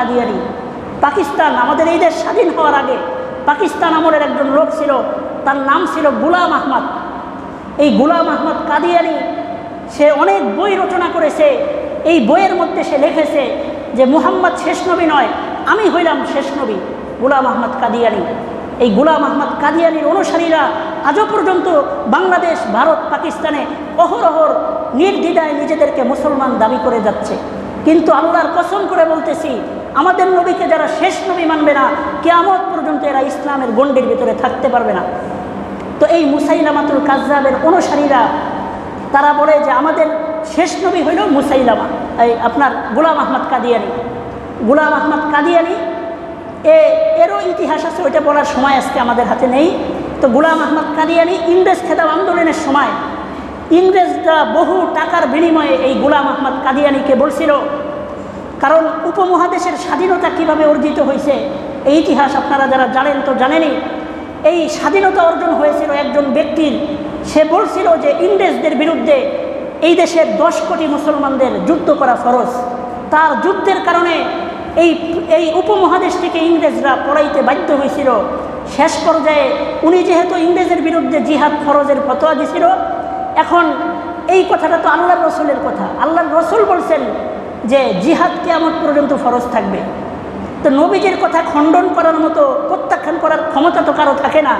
কাদিয়ানি। পাকিস্তান, আমাদের এই দেশ স্বাধীন হওয়ার আগে পাকিস্তান আমলের একজন লোক ছিল, তার নাম ছিল গোলাম আহমদ। এই গোলাম আহমদ কাদিয়ানি সে অনেক বই রচনা করেছে। এই বইয়ের মধ্যে সে লিখেছে যে মুহাম্মদ শেষ নবী নয়, আমি হইলাম শেষ নবী, গোলাম আহমদ কাদিয়ানি। এই গোলাম আহমদ কাদিয়ানির অনুসারীরা আজও পর্যন্ত বাংলাদেশ, ভারত, পাকিস্তানে অহরহর নির্দ্বিধায় নিজেদেরকে মুসলমান দাবি করে যাচ্ছে। কিন্তু আল্লাহর কসম করে বলতেছি, আমাদের নবীকে যারা শেষ নবী মানবে না, কিয়ামত পর্যন্ত এরা ইসলামের গণ্ডির ভিতরে থাকতে পারবে না। তো এই মুসাইলামাতুল কাজ্জাবের অনুসারীরা তারা বলে যে আমাদের শেষ নবী হইল মুসাইলামা, এই আপনার গোলাম আহমদ কাদিয়ানি। গোলাম আহমদ কাদিয়ানি এরও ইতিহাস আছে, ওইটা বলার সময় আজকে আমাদের হাতে নেই। তো গোলাম আহমদ কাদিয়ানি ইংরেজ খেতাব আন্দোলনের সময় ইংরেজরা বহু টাকার বিনিময়ে এই গোলাম আহমদ কাদিয়ানিকে বলছিল, কারণ উপমহাদেশের স্বাধীনতা কিভাবে অর্জিত হয়েছে এই ইতিহাস আপনারা যারা জানেন তো জানেনই। এই স্বাধীনতা অর্জন হয়েছিল একজন ব্যক্তির, সে বলছিল যে ইংরেজদের বিরুদ্ধে এই দেশের 10 কোটি মুসলমানদের যুদ্ধ করা ফরজ। তার যুদ্ধের কারণে এই উপমহাদেশ থেকে ইংরেজরা পড়াইতে বাধ্য হয়েছিল। শেষ পর্যায়ে উনি যেহেতু ইংরেজের বিরুদ্ধে জিহাদ ফরজের ফতোয়া দিছিল, এখন এই কথাটা তো আল্লাহর রসুলের কথা, আল্লাহর রসুল বলছেন যে জিহাদ কিয়ামত পর্যন্ত ফরজ থাকবে। তো নবীজির কথা খণ্ডন করার মতো, প্রত্যাখ্যান করার ক্ষমতা তো কারো থাকে না।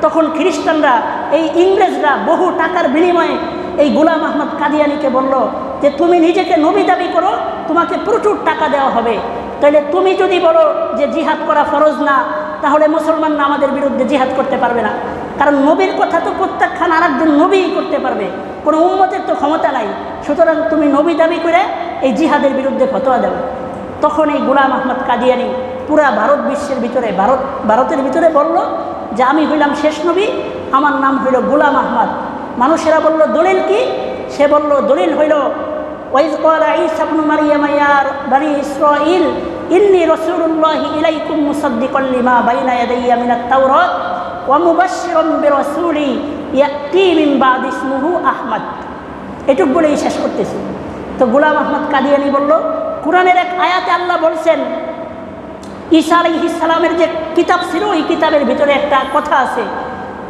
তখন খ্রিস্টানরা, এই ইংরেজরা বহু টাকার বিনিময়ে এই গোলাম আহমদ কাদিয়ানিকে বলল যে তুমি নিজেকে নবী দাবি করো, তোমাকে প্রচুর টাকা দেওয়া হবে। তাহলে তুমি যদি বলো যে জিহাদ করা ফরজ না, তাহলে মুসলমানরা আমাদের বিরুদ্ধে জিহাদ করতে পারবে না, কারণ নবীর কথা তো প্রত্যাখ্যান আর একজন নবীই করতে পারবে, কোনো উম্মতের তো ক্ষমতা নাই। সুতরাং তুমি নবী দাবি করে এই জিহাদের বিরুদ্ধে ফতোয়া দাও। তখন এই গোলাম আহমদ কাদিয়ানি পুরা ভারত বিশ্বের ভিতরে, ভারতের ভিতরে বলল যে আমি হইলাম শেষ নবী, আমার নাম হইল গোলাম আহমদ। মানুষেরা বলল দলিল কি? সে বলল দলিল হইল ওয়াইজ ক্বালা ঈসা ইবনু মারইয়াম ইয়া বানি ইসরাঈল ইন্নী রাসূলুল্লাহি ইলাইকুম মুসাদ্দিকাল লিমা বাইনা ইয়াদাইয়া মিনাত তাওরাত ওয়া মুবাশশিরান বিরাসূলি ইয়াতি মিন বাদি ইসমুহু আহমদ। এটুক বলেই শেষ করতেছি। তো গোলাম আহমদ কাদিয়ানি বলল, কোরআনের এক আয়াতে আল্লাহ বলছেন, ঈসা আলাইহিস সালামের যে কিতাব ছিল ওই কিতাবের ভিতরে একটা কথা আছে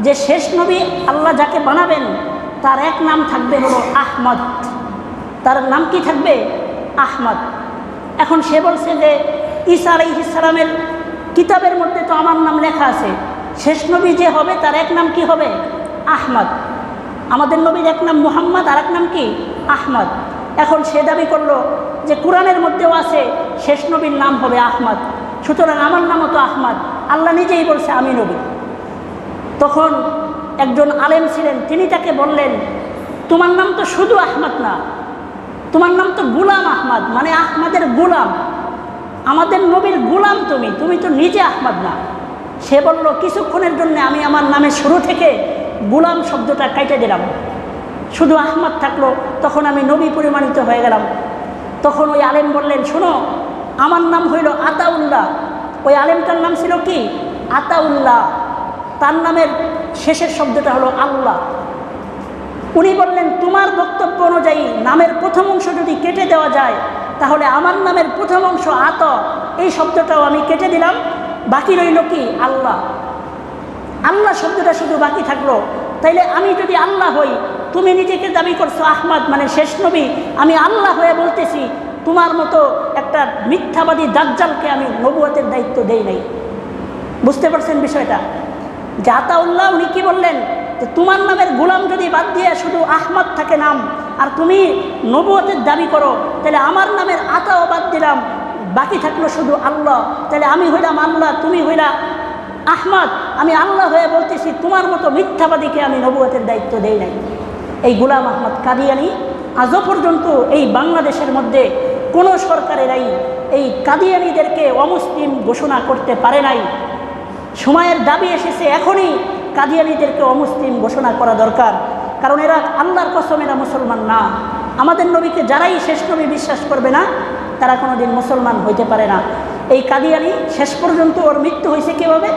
যে শেষ নবী আল্লাহ যাকে বানাবেন তার এক নাম থাকবে হলো আহমদ। তার নাম কি থাকবে? আহমদ। এখন সে বলছে যে ঈসা আলাইহিস সালামের কিতাবের মধ্যে তো আমার নাম লেখা আছে, শেষ নবী যে হবে তার এক নাম কি হবে? আহমদ। আমাদের নবীর এক নাম মুহাম্মদ, আর এক নাম কি? আহমদ। এখন সে দাবি করলো যে কোরআনের মধ্যেও আছে শেষ নবীর নাম হবে আহমদ, সুতরাং আমার নামও তো আহমদ, আল্লাহ নিজেই বলছে আমি নবী। তখন একজন আলেম ছিলেন, তিনি তাকে বললেন, তোমার নাম তো শুধু আহমদ না, তোমার নাম তো গোলাম আহমদ, মানে আহমদের গোলাম, আমাদের নবীর গোলাম তুমি, তুমি তো নিজে আহমদ না। সে বলল, কিছুক্ষণের জন্য আমি আমার নামের শুরু থেকে গোলাম শব্দটা কেটে দিলাম, শুধু আহমদ থাকলো, তখন আমি নবী পরিমাণিত হয়ে গেলাম। তখন ওই আলেম বললেন, শোনো, আমার নাম হইল আতাউল্লাহ। ওই আলেমটার নাম ছিল কি? আতাউল্লাহ। তার নামের শেষের শব্দটা হলো আল্লাহ। উনি বললেন, তোমার বক্তব্য অনুযায়ী নামের প্রথম অংশ যদি কেটে দেওয়া যায়, তাহলে আমার নামের প্রথম অংশ আত, এই শব্দটাও আমি কেটে দিলাম, বাকি রইল কি? আল্লাহ। আল্লাহ শব্দটা শুধু বাকি থাকলো। তাইলে আমি যদি আল্লাহ হই, তুমি নিজেকে দাবি করছো আহমদ মানে শেষ নবী, আমি আল্লাহ হয়ে বলতেছি তোমার মতো একটা মিথ্যাবাদী দাজ্জালকে আমি নবুয়তের দায়িত্ব দেই নাই। বুঝতে পারছেন বিষয়টা? যে আতাউল্লাহ উনি কি বললেন, যে তোমার নামের গোলাম যদি বাদ দিয়ে শুধু আহমদ থাকে নাম, আর তুমি নবুয়তের দাবি করো, তাহলে আমার নামের আতাও বাদ দিলাম, বাকি থাকলো শুধু আল্লাহ। তাহলে আমি হইলাম আল্লাহ, তুমি হইলা আহমদ, আমি আল্লাহ হয়ে বলতেছি তোমার মতো মিথ্যাবাদীকে আমি নবুয়তের দায়িত্ব দেই নাই। এই গোলাম আহমদ কাদিয়ানি আজও পর্যন্ত এই বাংলাদেশের মধ্যে কোনো সরকারেরাই এই কাদিয়ানিদেরকে অমুসলিম ঘোষণা করতে পারে নাই। সময়ের দাবি এসেছে, এখনই কাদিয়ানিদেরকে অমুসলিম ঘোষণা করা দরকার, কারণ এরা আল্লাহর কসম এরা মুসলমান না। আমাদের নবীকে যারাই শেষ নবী বিশ্বাস করবে না, তারা কোনোদিন মুসলমান হইতে পারে না। এই কাদিয়ানি শেষ পর্যন্ত ওর মৃত্যু হয়েছে কীভাবে?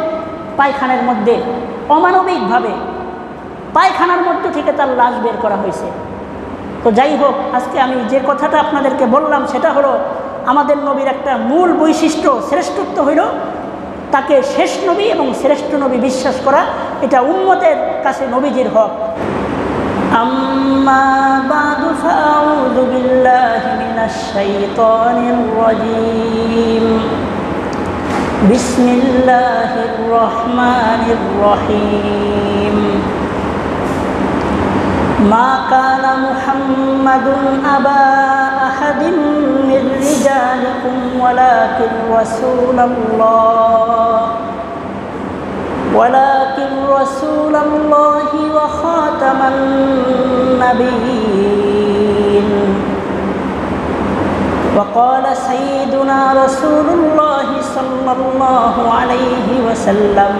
পায়খানার মধ্যে, অমানবিকভাবে পায়খানার মধ্যে থেকে তার লাশ বের করা হয়েছে। তো যাই হোক, আজকে আমি যে কথাটা আপনাদেরকে বললাম সেটা হলো, আমাদের নবীর একটা মূল বৈশিষ্ট্য শ্রেষ্ঠত্ব হইল তাকে শেষ নবী এবং শ্রেষ্ঠ নবী বিশ্বাস করা। এটা উম্মতের কাছে নবীজির হক। আম্মা বাদু ফাউযু বিল্লাহি মিনাশ শাইতানির রাজীম। বিসমিল্লাহির রহমানির রহিম। মা কানা মুহাম্মাদুন আবা আহাদিন মির রিজালিকুম ওয়ালাকিন রাসূলাল্লাহি ওয়া খাতামান নাবিয়্যিন। وقال سيدنا رسول الله صلى الله عليه وسلم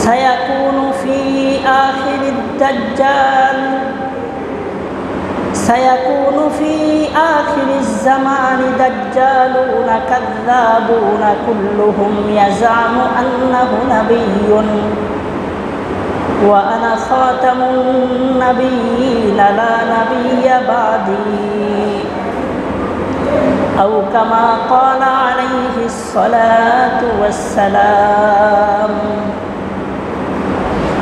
سيكون في آخر الزمان دجالون كذابون كلهم يزعم أنه نبي وأنا خاتم النبيين لا نبي بعدي أو كما قال عليه الصلاة والسلام.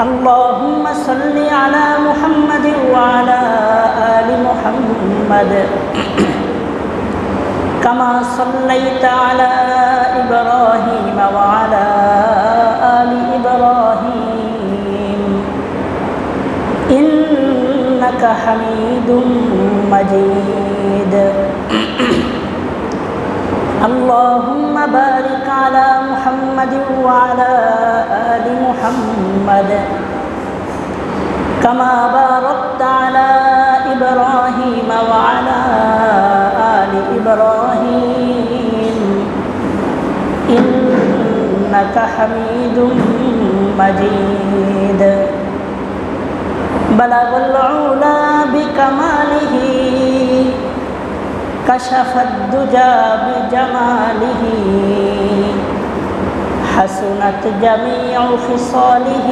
اللهم صل على محمد وعلى آل محمد كما صليت على إبراهيم وعلى آل إبراهيم إنك حميد مجيد. اللهم بارك على محمد وعلى آل محمد كما باركت على إبراهيم وعلى آل إبراهيم إنك حميد مجيد. بلغ العلا بكماله كشف الدجى بجماله حسنت جميع خصاله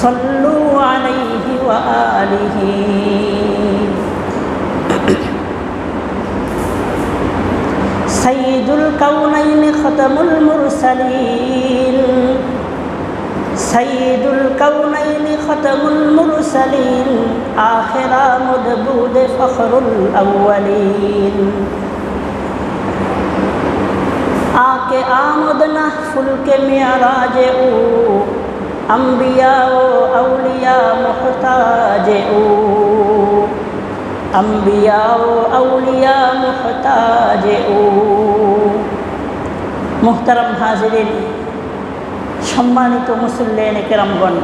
صلوا عليه وآله. سيد الكونين ختم المرسلين سيد الكونين ختم المرسلين آخر مدبود فخر الأولين. आके आमद ना फुल के मियाराज ओ अम्बिया ओ औलिया मुहताज ओ अम्बिया ओ औलिया मुहताज ओ। मुहतरम हाजिरिन, সম্মানিত মুসল্লিয়ানে কেরামগণ,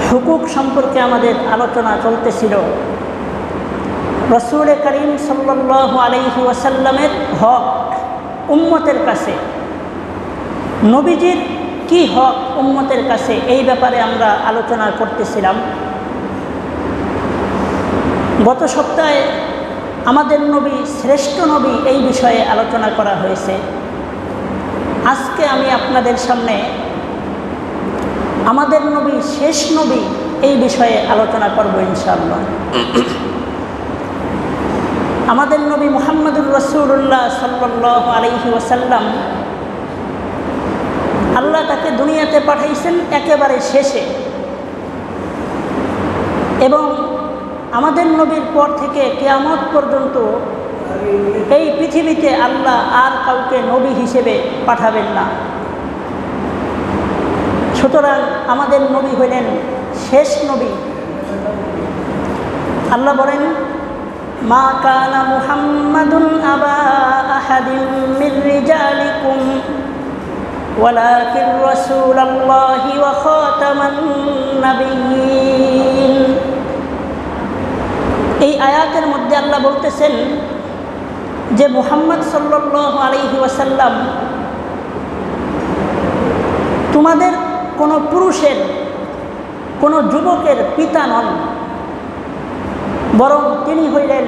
হুকুক সম্পর্কে আমাদের আলোচনা চলতেছিল। রাসূল করিম সাল্লাল্লাহু আলাইহি ওয়াসাল্লামের হক উম্মতের কাছে, নবীজির কি হক উম্মতের কাছে, এই ব্যাপারে আমরা আলোচনা করতেছিলাম। গত সপ্তাহে আমাদের নবী শ্রেষ্ঠ নবী এই বিষয়ে আলোচনা করা হয়েছে। আজকে আমি আপনাদের সামনে আমাদের নবী শেষ নবী এই বিষয়ে আলোচনা করব ইনশাআল্লাহ। আমাদের নবী মুহাম্মদুর রাসূলুল্লাহ সাল্লাল্লাহু আলাইহি ওয়াসাল্লাম, আল্লাহ তাকে দুনিয়াতে পাঠাইছেন একেবারে শেষে, এবং আমাদের নবীর পর থেকে কিয়ামত পর্যন্ত এই পৃথিবীতে আল্লাহ আর কাউকে নবী হিসেবে পাঠাবেন না। সুতরাং আমাদের নবী হলেন শেষ নবী। আল্লাহ বলেন, মা কানা মুহাম্মাদুন আবা আহাদিন মির রিজালিকুম ওয়ালাকিন রাসূলুল্লাহি ওয়া খাতামান নাবিয়্যিন। এই আয়াতের মধ্যে আল্লাহ বলতেছেন যে মুহাম্মদ সাল্লাল্লাহু আলাইহি ওয়াসাল্লাম তোমাদের কোনো পুরুষের, কোনো যুবকের পিতা নন, বরং তিনি হইলেন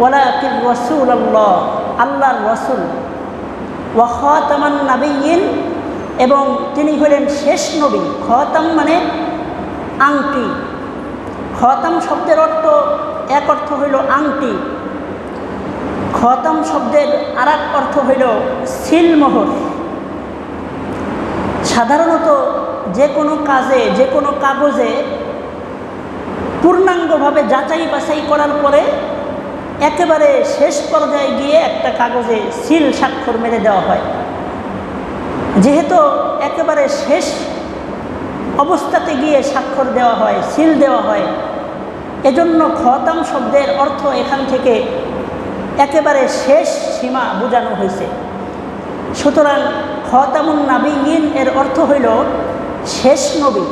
ওয়ালাকিন রাসূলুল্লাহ, আল্লাহর রাসূল, ওয়া খাতামান নাবিয়্যিন, এবং তিনি হইলেন শেষ নবী। খাতাম মানে আংটি, খতাম শব্দের অর্থ, এক অর্থ হইল আংটি, খতাম শব্দের আর এক অর্থ হইল সিলমোহর। সাধারণত যে কোনো কাজে, যে কোনো কাগজে পূর্ণাঙ্গভাবে যাচাই বাছাই করার পরে একেবারে শেষ পর্যায়ে গিয়ে একটা কাগজে সিল স্বাক্ষর মেরে দেওয়া হয়। যেহেতু একেবারে শেষ অবস্থাতে গিয়ে স্বাক্ষর দেওয়া হয়, সিল দেওয়া হয়, এজন্য খতাম শব্দের অর্থ এখান থেকে একেবারে শেষ সীমা বোঝানো হয়েছে। সুতরাং খতামুন নাবিয়্যিন এর অর্থ হইল শেষ নবী,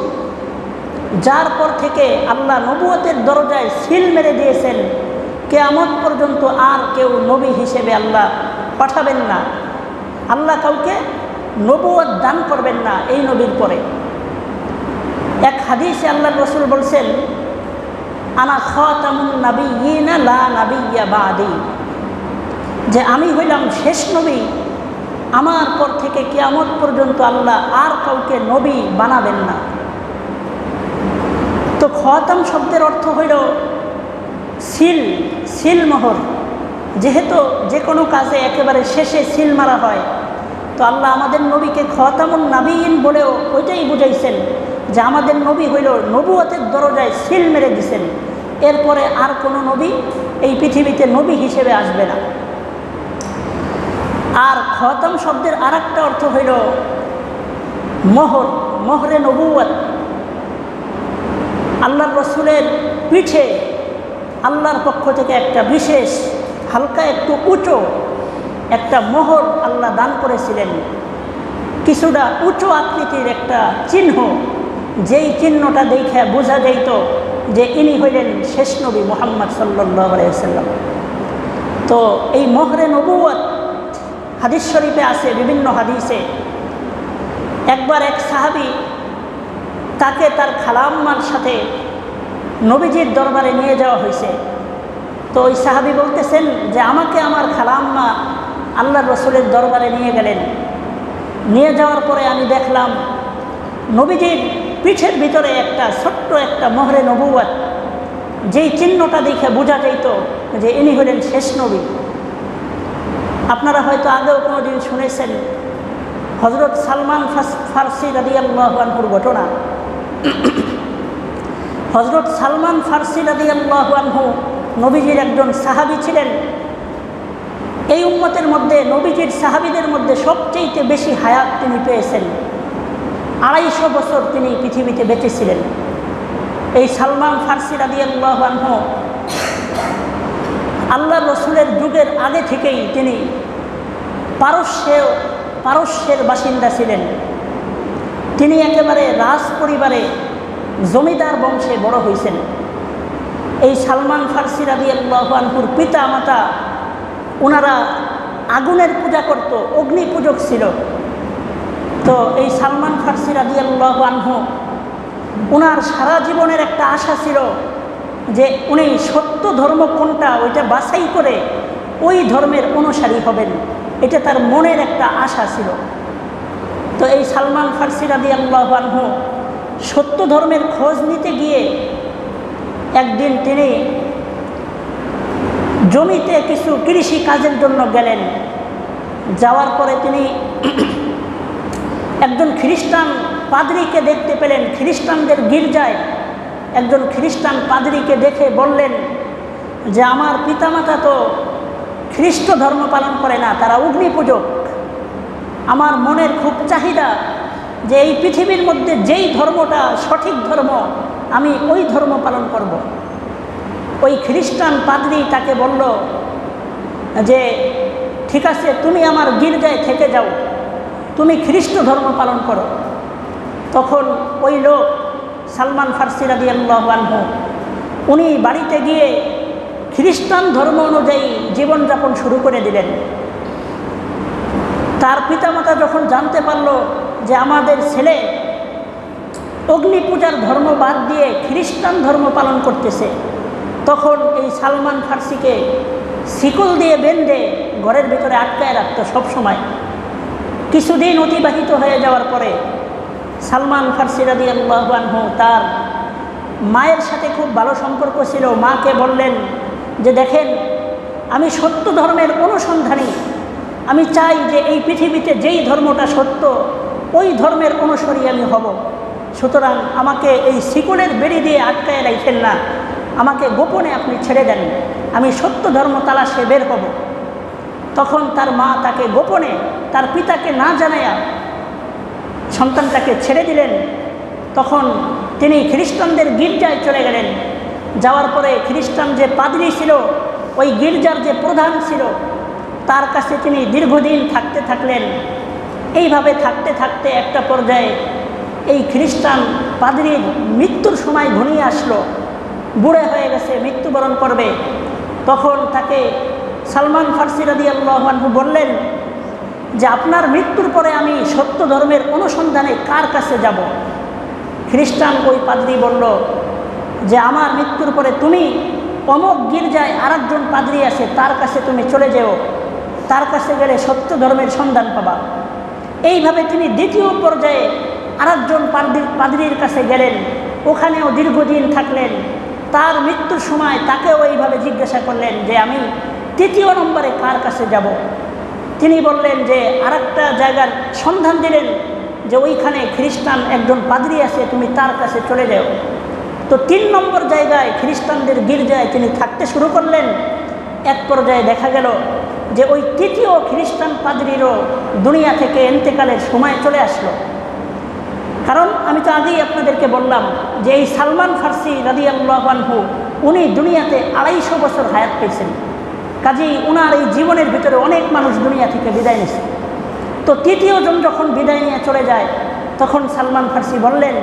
যার পর থেকে আল্লাহ নবুয়তের দরজায় সিল মেরে দিয়েছেন। কিয়ামত পর্যন্ত আর কেউ নবী হিসেবে আল্লাহ পাঠাবেন না, আল্লাহ কাউকে নবুয়ত দান করবেন না এই নবীর পরে। এক হাদিসে আল্লাহর রাসূল বলছেন, আনা খাতামুন নাবিয়্যিনা লা নাবিয়্যা বাদি, যে আমি হইলাম শেষ নবী, আমার পর থেকে কিয়ামত পর্যন্ত আল্লাহ আর কাউকে নবী বানাবেন না। তো খতাম শব্দের অর্থ হইল সিল, সিলমোহর। যেহেতু যে কোনো কাজে একেবারে শেষে সিল মারা হয়, তো আল্লাহ আমাদের নবীকে খতামুন নাবিয়্যিন বলেও ওইটাই বুঝাইছেন যে আমাদের নবী হইল নবুয়তের দরজায় সিল মেরে দিছেন, এরপরে আর কোনো নবী এই পৃথিবীতে নবী হিসেবে আসবে না। আর খতাম শব্দের আর একটা অর্থ হইল মোহর, মোহরে নবুয়ত। আল্লাহর রসুলের পিঠে আল্লাহর পক্ষ থেকে একটা বিশেষ হালকা একটু উঁচু একটা মোহর আল্লাহ দান করেছিলেন, কিছুটা উঁচু আকৃতির একটা চিহ্ন, যেই চিহ্নটা দেখে বোঝা যাইত যে ইনি হইলেন শেষ নবী মুহাম্মদ সাল্লাল্লাহু আলাইহি ওয়াসাল্লাম। তো এই মোহরে নবুয়ত হাদিস শরীফে আছে, বিভিন্ন হাদিসে। একবার এক সাহাবী, তাকে তার খালাম্মার সাথে নবীজির দরবারে নিয়ে যাওয়া হয়েছে। তো ওই সাহাবী বলতেছেন যে আমাকে আমার খালাম্মা আল্লাহর রসুলের দরবারে নিয়ে গেলেন। নিয়ে যাওয়ার পরে আমি দেখলাম নবীজির পিঠের ভিতরে একটা ছোট্ট একটা মোহরে নবুয়ত, যেই চিহ্নটা দেখে বোঝা যাইত যে ইনি হলেন শেষ নবী। আপনারা হয়তো আগেও কোনো দিন শুনেছেন হযরত সালমান ফারসি রাদিয়াল্লাহু আনহুর ঘটনা। হযরত সালমান ফারসি রাদিয়াল্লাহু আনহু নবীজির একজন সাহাবী ছিলেন। এই উম্মতের মধ্যে নবীজির সাহাবীদের মধ্যে সবচেয়ে বেশি হায়াত তিনি পেয়েছেন। 250 বছর তিনি পৃথিবীতে বেঁচে ছিলেন। এই সালমান ফারসি রাদিয়াল্লাহু আনহু আল্লাহর রসুলের যুগের আগে থেকেই তিনি পারস্যের বাসিন্দা ছিলেন। তিনি একেবারে রাজ পরিবারে জমিদার বংশে বড় হয়েছেন। এই সালমান ফারসি রাদিয়াল্লাহু আনহুর পিতা মাতা ওনারা আগুনের পূজা করত, অগ্নি পূজক ছিল। তো এই সালমান ফারসি রাদিয়াল্লাহু আনহু ওনার সারা জীবনের একটা আশা ছিল যে উনি সত্য ধর্ম কোনটা ওইটা বাছাই করে ওই ধর্মের অনুসারী হবেন, এটা তার মনের একটা আশা ছিল। তো এই সালমান ফারসি রাদিয়াল্লাহু আনহু সত্য ধর্মের খোঁজ নিতে গিয়ে একদিন তিনি জমিতে কিছু কৃষি কাজের জন্য গেলেন। যাওয়ার পরে তিনি একজন খ্রিস্টান পাদ্রীকে দেখতে পেলেন। খ্রিস্টানদের গির্জায় একজন খ্রিস্টান পাদ্রীকে দেখে বললেন যে আমার পিতামাতা তো খ্রিস্ট ধর্ম পালন করে না, তারা অগ্নি পূজক। আমার মনের খুব চাহিদা যে এই পৃথিবীর মধ্যে যেই ধর্মটা সঠিক ধর্ম আমি ওই ধর্ম পালন করব। ওই খ্রিস্টান পাদ্রী তাকে বলল যে ঠিক আছে, তুমি আমার গির্জায় থেকে যাও, তুমি খ্রিস্ট ধর্ম পালন করো। তখন ওই লোক সালমান ফারসি রাদিয়াল্লাহু আনহু উনি বাড়িতে গিয়ে খ্রিস্টান ধর্ম অনুযায়ী জীবনযাপন শুরু করে দিলেন। তার পিতামাতা যখন জানতে পারল যে আমাদের ছেলে অগ্নি পূজার ধর্ম বাদ দিয়ে খ্রিস্টান ধর্ম পালন করতেছে, তখন এই সালমান ফারসিকে শিকল দিয়ে বেঁধে ঘরের ভিতরে আটকায় রাখত সবসময়। কিছুদিন অতিবাহিত হয়ে যাওয়ার পরে সালমান ফারসি রাদিয়াল্লাহু আনহু তার মায়ের সাথে খুব ভালো সম্পর্ক ছিল। মাকে বললেন যে দেখেন, আমি সত্য ধর্মের অনুসন্ধানী, আমি চাই যে এই পৃথিবীতে যেই ধর্মটা সত্য ওই ধর্মের অনুসরী আমি হব, সুতরাং আমাকে এই শিকলের বেড়ি দিয়ে আটকায় রাখেন না, আমাকে গোপনে আপনি ছেড়ে দেন, আমি সত্য ধর্ম তালাশে বের হব। তখন তার মা তাকে গোপনে, তার পিতাকে না জানায়া সন্তানটাকে ছেড়ে দিলেন। তখন তিনি খ্রিস্টানদের গির্জায় চলে গেলেন। যাওয়ার পরে খ্রিস্টান যে পাদ্রী ছিল, ওই গির্জার যে প্রধান ছিল, তার কাছে তিনি দীর্ঘদিন থাকতে থাকলেন। এইভাবে থাকতে থাকতে একটা পর্যায়ে এই খ্রিস্টান পাদ্রীর মৃত্যুর সময় ঘনিয়ে আসলো, বুড়ে হয়ে গেছে, মৃত্যুবরণ করবে। তখন তাকে সালমান ফার্সি রাদিয়াল্লাহু আনহু বললেন যে আপনার মৃত্যুর পরে আমি সত্য ধর্মের অনুসন্ধানে কার কাছে যাব? খ্রিস্টান ওই পাদ্রী বলল যে আমার মৃত্যুর পরে তুমি অমুক গির্জায় আরেকজন পাদ্রী আছে, তার কাছে তুমি চলে যেও, তার কাছে গেলে সত্য ধর্মের সন্ধান পাবা। এইভাবে তিনি দ্বিতীয় পর্যায়ে আরেকজন পাদ্রীর কাছে গেলেন, ওখানেও দীর্ঘদিন থাকলেন। তার মৃত্যুর সময় তাকেও এইভাবে জিজ্ঞাসা করলেন যে আমি তৃতীয় নম্বরে কার কাছে যাব? তিনি বললেন যে আরেকটা জায়গার সন্ধান দিলেন যে ওইখানে খ্রিস্টান একজন পাদ্রী আছে, তুমি তার কাছে চলে যাও। তো 3 নম্বর জায়গায় খ্রিস্টানদের গির্জায় তিনি থাকতে শুরু করলেন। এক পর্যায়ে দেখা গেল যে ওই তৃতীয় খ্রিস্টান পাদ্রীরও দুনিয়া থেকে ইন্তেকালের সময় চলে আসলো। কারণ আমি তো আগেই আপনাদেরকে বললাম যে এই সালমান ফার্সি রাদিয়াল্লাহু আনহু উনি দুনিয়াতে 250 বছর হায়াত পেয়েছেন। কাজেই ওনার এই জীবনের ভিতরে অনেক মানুষ দুনিয়া থেকে বিদায় নিয়েছে। তো তৃতীয় জন যখন বিদায় নিয়ে চলে যায়, তখন সালমান ফার্সি বললেন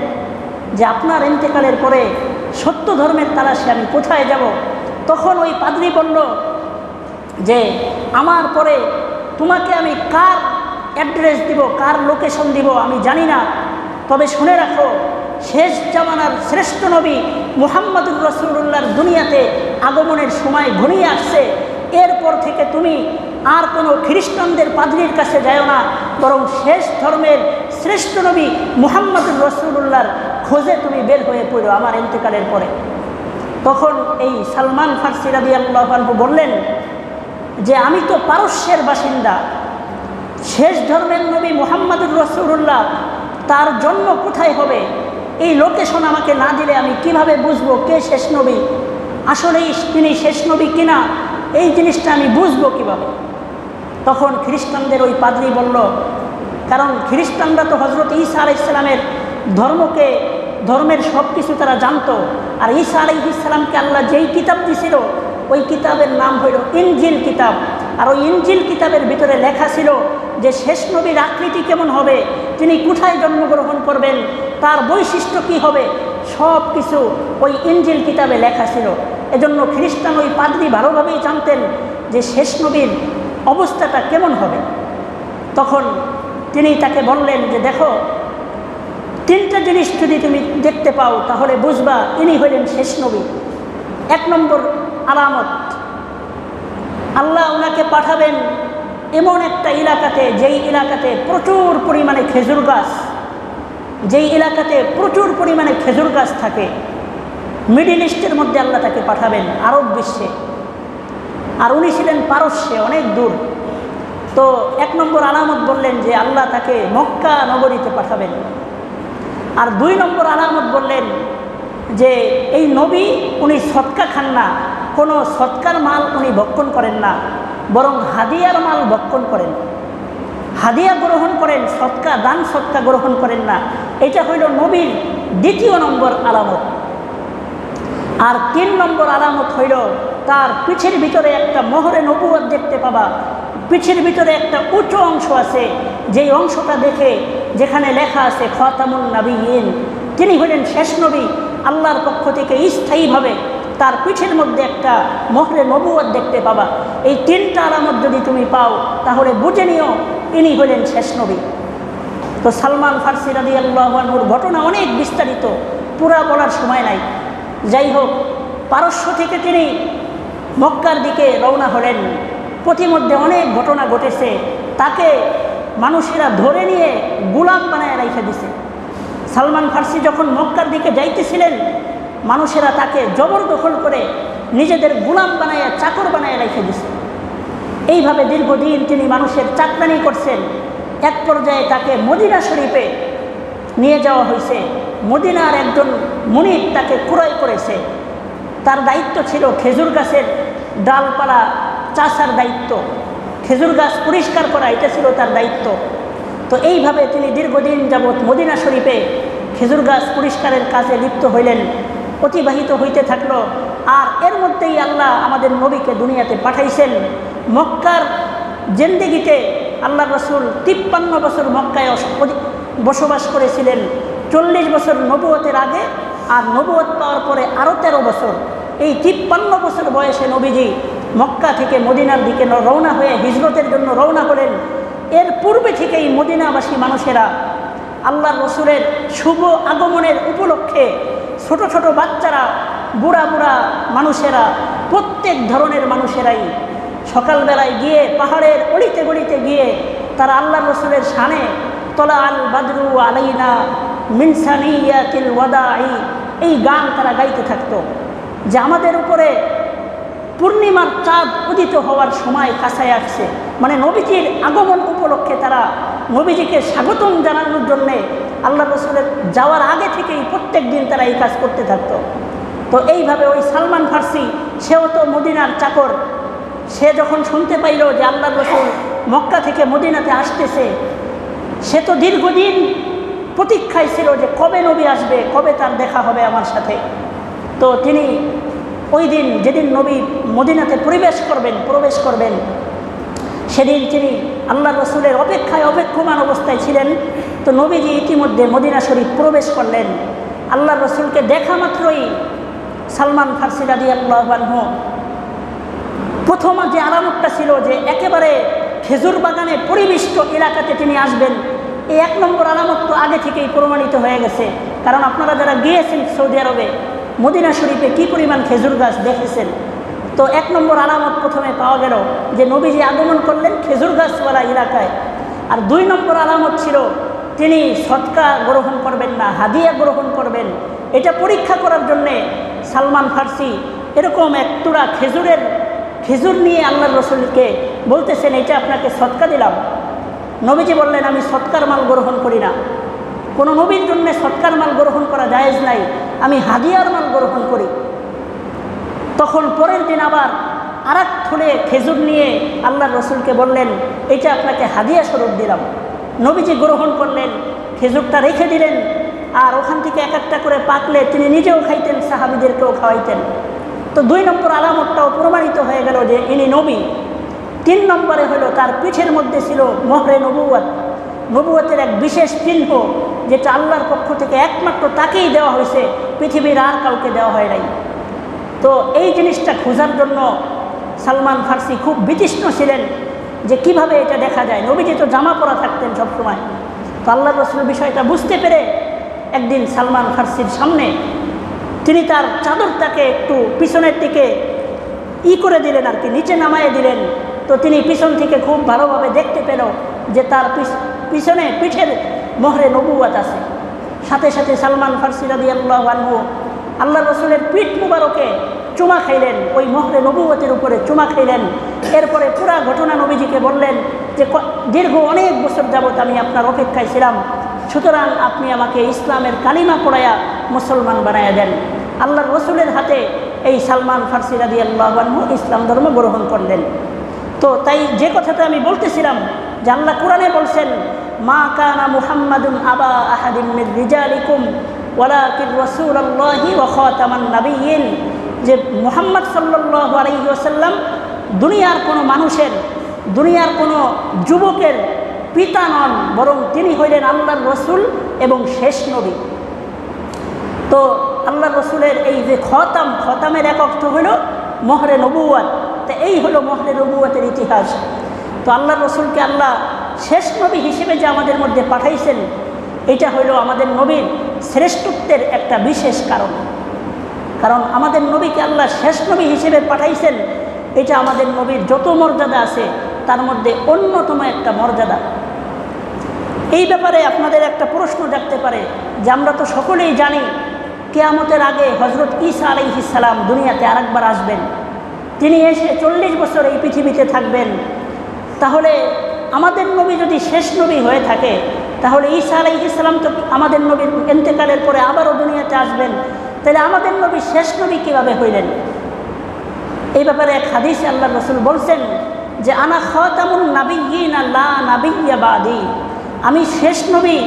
যে আপনার ইন্তেকালের পরে সত্য ধর্মের তালাশে আমি কোথায় যাব? তখন ওই পাদ্রী বলল যে আমার পরে তোমাকে আমি কার অ্যাড্রেস দিব, কার লোকেশন দিব আমি জানি না, তবে শুনে রাখো শেষ জামানার শ্রেষ্ঠ নবী মুহাম্মদুর রাসূলুল্লাহর দুনিয়াতে আগমনের সময় ঘনিয়ে আসছে। এরপর থেকে তুমি আর কোনো খ্রিস্টানদের পাদ্রীর কাছে যাও না, বরং শেষ ধর্মের শ্রেষ্ঠ নবী মুহাম্মদুর রাসূলুল্লাহর খোঁজে তুমি বের হয়ে পড়ো আমার ইন্তেকালের পরে। তখন এই সালমান ফার্সি রাদিয়াল্লাহু আনহু বললেন যে আমি তো পারস্যের বাসিন্দা, শেষ ধর্মের নবী মুহাম্মদুর রাসূলুল্লাহ তার জন্ম কোথায় হবে এই লোকেশন আমাকে না দিলে আমি কিভাবে বুঝবো কে শেষ নবী, আসলেই তিনি শেষ নবী কিনা, এই জিনিসটা আমি বুঝবো কিভাবে? তখন খ্রিস্টানদের ওই পাদ্রী বলল, কারণ খ্রিস্টানরা তো হযরত ঈসা আলাইহিস সালামের ধর্মের সব কিছু তারা জানতো। আর ঈসা আলাইহিস সালামকে আল্লাহ যেই কিতাব দিয়েছিল ওই কিতাবের নাম হইল ইনজিল কিতাব। আর ওই ইনজিল কিতাবের ভিতরে লেখা ছিল যে শেষ নবীর আকৃতি কেমন হবে, তিনি কোথায় জন্মগ্রহণ করবেন, তার বৈশিষ্ট্য কি হবে, সব কিছু ওই ইনজিল কিতাবে লেখা ছিল। এজন্য খ্রিস্টান ওই পাদ্রী ভালোভাবেই জানতেন যে শেষ নবীর অবস্থাটা কেমন হবে। তখন তিনি তাকে বললেন যে দেখো, 3টা জিনিস যদি তুমি দেখতে পাও তাহলে বুঝবা ইনি হলেন শেষ নবী। 1 নম্বর আলামত, আল্লাহ ওনাকে পাঠাবেন এমন একটা এলাকাতে যেই এলাকাতে প্রচুর পরিমাণে খেজুর গাছ, যেই এলাকাতে প্রচুর পরিমাণে খেজুর গাছ থাকে, মিডিল ইস্টের মধ্যে আল্লাহ তাকে পাঠাবেন, আরব বিশ্বে। আর উনি ছিলেন পারস্যে, অনেক দূর। তো 1 নম্বর আলামত বললেন যে আল্লাহ তাকে মক্কা নগরীতে পাঠাবেন। আর 2 নম্বর আলামত বললেন যে এই নবী উনি সৎকা খান না, কোনো সৎকার মাল উনি ভক্ষণ করেন না, বরং হাদিয়ার মাল ভক্ষণ করেন, হাদিয়া গ্রহণ করেন, সৎকা দান সৎকা গ্রহণ করেন না। এটা হইল নবীর 2য় নম্বর আলামত। আর 3 নম্বর আলামত হইল তার পিঠের ভিতরে একটা মোহরে নবুয়ত দেখতে পাবা। পিঠের ভিতরে একটা উঁচু অংশ আছে, যেই অংশটা দেখে যেখানে লেখা আছে খাতামুন নবিয়্যিন, তিনি হলেন শেষ নবী। আল্লাহর পক্ষ থেকে স্থায়ীভাবে তার পিঠের মধ্যে একটা মোহরে নবুয়ত দেখতে পাবা। এই 3টা আলামত যদি তুমি পাও তাহলে বুঝে নিও ইনি হলেন শেষ নবী। তো সালমান ফার্সি রাদিয়াল্লাহু আনহুর ঘটনা অনেক বিস্তারিত, পুরা বলার সময় নাই। যাই হোক, পারস্য থেকে তিনি মক্কার দিকে রওনা হলেন। পথিমধ্যে অনেক ঘটনা ঘটেছে, তাকে মানুষেরা ধরে নিয়ে গোলাম বানায় রেখে দিছে। সালমান ফার্সি যখন মক্কার দিকে যাইতেছিলেন মানুষেরা তাকে জবরদখল করে নিজেদের গোলাম বানায় চাকর বানায় রেখে দিছে। এইভাবে দীর্ঘদিন তিনি মানুষের চাকরানি করছেন। এক পর্যায়ে তাকে মদিনা শরীফে নিয়ে যাওয়া হয়েছে। মদিনার একজন মুনিব তাকে ক্রয় করেছে। তার দায়িত্ব ছিল খেজুর গাছের ডালপালা চাষার দায়িত্ব, খেজুর গাছ পরিষ্কার করা, এটা ছিল তার দায়িত্ব। তো এইভাবে তিনি দীর্ঘদিন যাবৎ মদিনা শরীফে খেজুর গাছ পরিষ্কারের কাজে লিপ্ত হইলেন, অতিবাহিত হইতে থাকলো। আর এর মধ্যেই আল্লাহ আমাদের নবীকে দুনিয়াতে পাঠাইছেন। মক্কার জিন্দেগিতে আল্লাহ রসুল 53 বছর মক্কায় বসবাস করেছিলেন। 40 বছর নবুয়তের আগে, আর নবুয়ত পাওয়ার পরে আরও 13 বছর। এই 53 বছর বয়সে নবীজি মক্কা থেকে মদিনার দিকে রওনা হয়ে হিজরতের জন্য রওনা হলেন। এর পূর্বে থেকেই মদিনাবাসী মানুষেরা আল্লাহ রসুলের শুভ আগমনের উপলক্ষে ছোট ছোট বাচ্চারা, বুড়া বুড়া মানুষেরা, প্রত্যেক ধরনের মানুষেরাই সকালবেলায় গিয়ে পাহাড়ের অলিতে গলিতে গিয়ে তারা আল্লাহ রসুলের শানে তলা আল বাদরু আলাইনা মিন সানিয়াতিল ওয়াদাই, এই গান তারা গাইতে থাকতো যে আমাদের উপরে পূর্ণিমার চাঁদ উদিত হওয়ার সময় কাছায় আসছে। মানে নবীজির আগমন উপলক্ষে তারা নবীজিকে স্বাগতম জানানোর জন্যে আল্লাহ রসুলের যাওয়ার আগে থেকেই প্রত্যেক দিন তারা এই কাজ করতে থাকতো। তো এইভাবে ওই সালমান ফার্সি, সেও তো মদিনার চাকর, সে যখন শুনতে পাইল যে আল্লাহ রসুল মক্কা থেকে মদিনাতে আসতেছে, সে তো দীর্ঘদিন প্রতীক্ষায় ছিল যে কবে নবী আসবে, কবে তার দেখা হবে আমার সাথে। তো তিনি ওই দিন যেদিন নবী মদিনাতে প্রবেশ করবেন সেদিন তিনি আল্লাহ রসুলের অপেক্ষায় অপেক্ষমান অবস্থায় ছিলেন। তো নবীজি ইতিমধ্যে মদিনা শরীফ প্রবেশ করলেন। আল্লাহ রসুলকে দেখা মাত্রই সালমান ফার্সি রাদিয়াল্লাহু আনহু প্রথম যে আলামতটা ছিল যে একেবারে খেজুর বাগানে পরিবেষ্ট এলাকাতে তিনি আসবেন, এই 1 নম্বর আলামত তো আগে থেকেই প্রমাণিত হয়ে গেছে। কারণ আপনারা যারা গিয়েছেন সৌদি আরবে, মদিনা শরীফে কী পরিমাণ খেজুর গাছ দেখেছেন। তো 1 নম্বর আলামত প্রথমে পাওয়া গেল যে নবীজি আগমন করলেন খেজুর গাছওয়ালা এলাকায়। আর 2 নম্বর আলামত ছিল তিনি সদকা গ্রহণ করবেন না, হাদিয়া গ্রহণ করবেন। এটা পরীক্ষা করার জন্যে সালমান ফার্সি এরকম এক টুকরা খেজুর নিয়ে আল্লাহ রসুলকে বলতেছেন, এটা আপনাকে সদকা দিলাম। নবীজি বললেন, আমি সদকার মাল গ্রহণ করি না, কোনো নবীর জন্য সদকার মাল গ্রহণ করা জায়েজ নাই, আমি হাদিয়ার মাল গ্রহণ করি। তখন পরের দিন আবার আরেক থলে খেজুর নিয়ে আল্লাহ রসুলকে বললেন, এটা আপনাকে হাদিয়া স্বরূপ দিলাম। নবীজি গ্রহণ করলেন, খেজুরটা রেখে দিলেন। আর ওখান থেকে এক একটা করে পাকলে তিনি নিজেও খাইতেন, সাহাবীদেরকেও খাওয়াইতেন। তো 2 নম্বর আলামতটাও প্রমাণিত হয়ে গেল যে ইনি নবী। 3 নম্বরে হলো তার পিঠের মধ্যে ছিল মোহরে নবুয়ত, নবুয়তের এক বিশেষ চিহ্ন, যেটা আল্লাহর পক্ষ থেকে একমাত্র তাকেই দেওয়া হয়েছে, পৃথিবীর আর কাউকে দেওয়া হয় নাই। তো এই জিনিসটা খোঁজার জন্য সালমান ফার্সি খুব বিতৃষ্ণ ছিলেন যে কিভাবে এটা দেখা যায়। নবীজি তো জামা পরা থাকতেন সবসময়। তো আল্লাহ রসুল বিষয়টা বুঝতে পেরে একদিন সালমান ফার্সির সামনে তিনি তার চাদরটাকে একটু পিছনের দিকে করে দিলেন, আর কি নিচে নামায়ে দিলেন। তো তিনি পিছন থেকে খুব ভালোভাবে দেখতে পেল যে তার পিছনে পিঠের মোহরে নবুয়ত আছে। সাথে সাথে সালমান ফার্সি রাদিয়াল্লাহু আনহু আল্লাহ রসুলের পিঠ মুবারকে চুমা খাইলেন, ওই মোহরে নবুয়তের উপরে চুমা খাইলেন। এরপরে পুরা ঘটনা নবীজিকে বললেন যে দীর্ঘ অনেক বছর যাবৎ আমি আপনার অপেক্ষায় ছিলাম, সুতরাং আপনি আমাকে ইসলামের কালিমা পড়ায়া মুসলমান বানায়া দেন। আল্লাহ রসুলের হাতে এই সালমান ফার্সি রাদিয়াল্লাহু আনহু ইসলাম ধর্ম গ্রহণ করলেন। তো তাই যে কথাটা আমি বলতেছিলাম যে আল্লাহ কোরআনে বলছেন, মা কানা মুহাম্মাদুন আবা আহাদিন মির রিজালিকুম ওয়ালাকিন রাসূলুল্লাহি ওয়া খাতামান নাবিয়্যিন, যে মুহাম্মদ সাল্লাল্লাহু আলাইহি ওয়াসাল্লাম দুনিয়ার কোনো মানুষের, দুনিয়ার কোনো যুবকের পিতা নন, বরং তিনি হইলেন আল্লাহর রসুল এবং শেষ নবী। তো আল্লাহ রসুলের এই যে খতামের এক অর্থ হইল মোহরে নবুয়ত। তো এই হলো মোহরে নবুয়তের ইতিহাস। তো আল্লাহ রসুলকে আল্লাহ শেষ নবী হিসেবে যে আমাদের মধ্যে পাঠাইছেন, এটা হইল আমাদের নবীর শ্রেষ্ঠত্বের একটা বিশেষ কারণ আমাদের নবীকে আল্লাহ শেষ নবী হিসেবে পাঠাইছেন, এটা আমাদের নবীর যত মর্যাদা আছে তার মধ্যে অন্যতম একটা মর্যাদা। এই ব্যাপারে আপনাদের একটা প্রশ্ন জাগতে পারে যে আমরা তো সকলেই জানি কিয়ামতের আগে হযরত ঈসা আলাইহিস সালাম দুনিয়াতে আরেকবার আসবেন। তিনি এসে 40 বছর এই পৃথিবীতে থাকবেন। তাহলে আমাদের নবী যদি শেষ নবী হয়ে থাকে, তাহলে ঈসা আলাইহিস সালাম তো আমাদের নবীর ইন্তেকালের পরে আবারও দুনিয়াতে আসবেন। তাহলে আমাদের নবী শেষ নবী কীভাবে হইলেন? এই ব্যাপারে এক হাদিসে আল্লাহর রাসূল বলছেন যে আনা খাতামুন নাবিয়্যিন লা নাবিয়্যা বাদি, আমি শেষ নবী,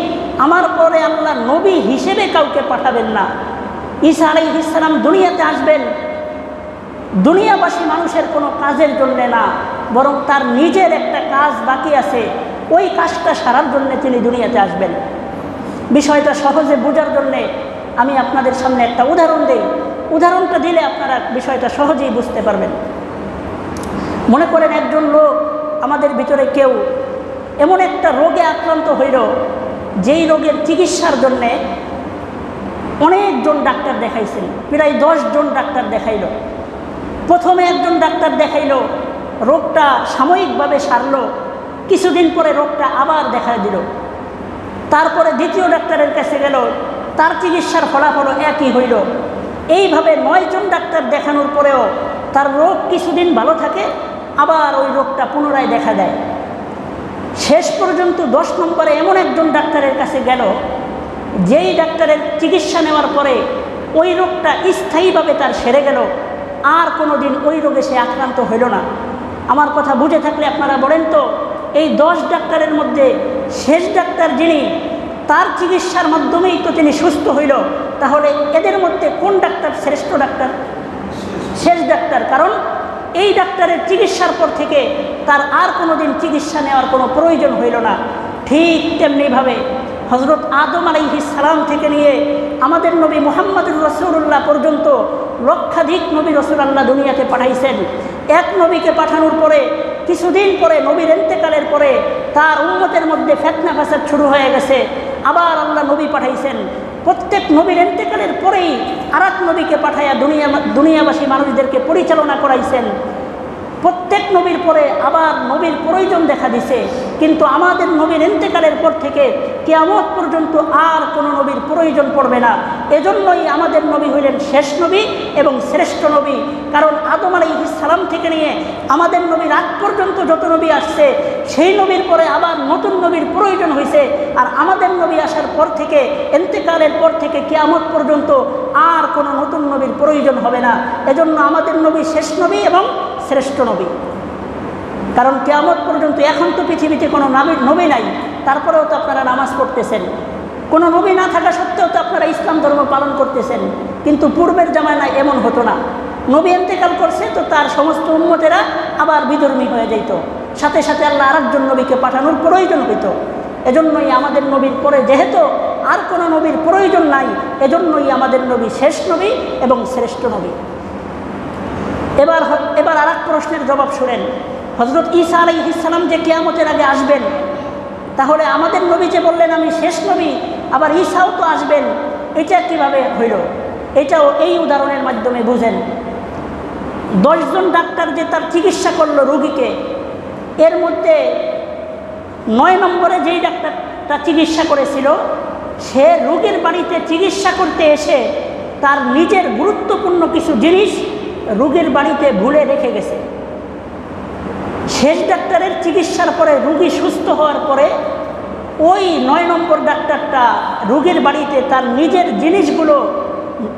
আমার পরে আল্লাহ নবী হিসেবে কাউকে পাঠাবেন না। ঈসা আলাইহিস সালাম দুনিয়াতে আসবেন দুনিয়াবাসী মানুষের কোনো কাজের জন্যে না, বরং তার নিজের একটা কাজ বাকি আছে, ওই কাজটা সারার জন্যে তিনি দুনিয়াতে আসবেন। বিষয়টা সহজে বোঝার জন্যে আমি আপনাদের সামনে একটা উদাহরণ দেই। উদাহরণটা দিলে আপনারা বিষয়টা সহজেই বুঝতে পারবেন। মনে করেন একজন লোক, আমাদের ভিতরে কেউ এমন একটা রোগে আক্রান্ত হইল, যেই রোগের চিকিৎসার জন্যে অনেকজন ডাক্তার দেখাইছেন, প্রায় 10 জন ডাক্তার দেখাইল। প্রথমে একজন ডাক্তার দেখাইল, রোগটা সাময়িকভাবে সারল, কিছুদিন পরে রোগটা আবার দেখা দিল। তারপরে দ্বিতীয় ডাক্তারের কাছে গেল, তার চিকিৎসার ফলাফল একই হইল। এইভাবে 9 জন ডাক্তার দেখানোর পরেও তার রোগ কিছুদিন ভালো থাকে, আবার ওই রোগটা পুনরায় দেখা দেয়। শেষ পর্যন্ত 10 নম্বরে এমন একজন ডাক্তারের কাছে গেল, যেই ডাক্তারের চিকিৎসা নেওয়ার পরে ওই রোগটা স্থায়ীভাবে তার সেরে গেল, আর কোনো দিন ওই রোগে সে আক্রান্ত হইল না। আমার কথা বুঝে থাকলে আপনারা বলেন তো, এই 10 ডাক্তারের মধ্যে শেষ ডাক্তার যিনি, তার চিকিৎসার মাধ্যমেই তো তিনি সুস্থ হইল, তাহলে এদের মধ্যে কোন ডাক্তার শ্রেষ্ঠ ডাক্তার? শেষ ডাক্তার। কারণ এই ডাক্তারের চিকিৎসার পর থেকে তার আর কোনো দিন চিকিৎসা নেওয়ার কোনো প্রয়োজন হইল না। ঠিক তেমনিভাবে হযরত আদম আলাইহিস সালাম থেকে নিয়ে আমাদের নবী মুহাম্মদুর রাসূলুল্লাহ পর্যন্ত লক্ষাধিক নবী রাসূল আল্লাহ দুনিয়াতে পাঠাইছেন। এক নবীকে পাঠানোর পরে কিছুদিন পরে নবীর ইন্তেকালের পরে তার উম্মতের মধ্যে ফিতনা ফাসাদ শুরু হয়ে গেছে, আবার আল্লাহ নবী পাঠাইছেন। প্রত্যেক নবীর ইন্তেকালের পরেই আরেক নবীকে পাঠাইয়া দুনিয়াবাসী মানুষদেরকে পরিচালনা করাইছেন। প্রত্যেক নবীর পরে আবার নবীর প্রয়োজন দেখা দিছে, কিন্তু আমাদের নবীর ইন্তেকালের পর থেকে কিয়ামত পর্যন্ত আর কোনো নবীর প্রয়োজন পড়বে না। এজন্যই আমাদের নবী হইলেন শেষ নবী এবং শ্রেষ্ঠ নবী। কারণ আদম আলাইহিস সালাম থেকে নিয়ে আমাদের নবীর আগ পর্যন্ত যত নবী আসছে, সেই নবীর পরে আবার নতুন নবীর প্রয়োজন হয়েছে। আর আমাদের নবী আসার পর থেকে, ইন্তেকালের পর থেকে কিয়ামত পর্যন্ত আর কোনো নতুন নবীর প্রয়োজন হবে না। এজন্য আমাদের নবী শেষ নবী এবং শ্রেষ্ঠ নবী। কারণ কিয়ামত পর্যন্ত, এখন তো পৃথিবীতে কোনো নবী নাই, তারপরেও তো আপনারা নামাজ পড়তেছেন। কোনো নবী না থাকা সত্ত্বেও তো আপনারা ইসলাম ধর্ম পালন করতেছেন। কিন্তু পূর্বের জামানায় এমন হতো না। নবী ইন্তেকাল করছে তো তার সমস্ত উম্মতেরা আবার বিধর্মী হয়ে যেত, সাথে সাথে আল্লাহ আরেকজন নবীকে পাঠানোর প্রয়োজন হইত। এজন্যই আমাদের নবীর পরে যেহেতু আর কোনো নবীর প্রয়োজন নাই, এজন্যই আমাদের নবী শেষ নবী এবং শ্রেষ্ঠ নবী। এবার আর এক প্রশ্নের জবাব শুনেন। হযরত ঈসা আলাইহিস সালাম যে কিয়ামতের আগে আসবেন, তাহলে আমাদের নবী যে বললেন আমি শেষ নবী, আবার ঈসাও তো আসবেন, এটা কিভাবে হইল? এটাও এই উদাহরণের মাধ্যমে বুঝেন। 10 জন ডাক্তার যে তার চিকিৎসা করলো রোগীকে, এর মধ্যে 9 নম্বরে যেই ডাক্তারটা চিকিৎসা করেছিল, সে রোগীর বাড়িতে চিকিৎসা করতে এসে তার নিজের গুরুত্বপূর্ণ কিছু জিনিস রোগীর বাড়িতে ভুলে রেখে গেছে। শেষ ডাক্তারের চিকিৎসার পরে রোগী সুস্থ হওয়ার পরে ওই 9 নম্বর ডাক্তারটা রোগীর বাড়িতে তার নিজের জিনিসগুলো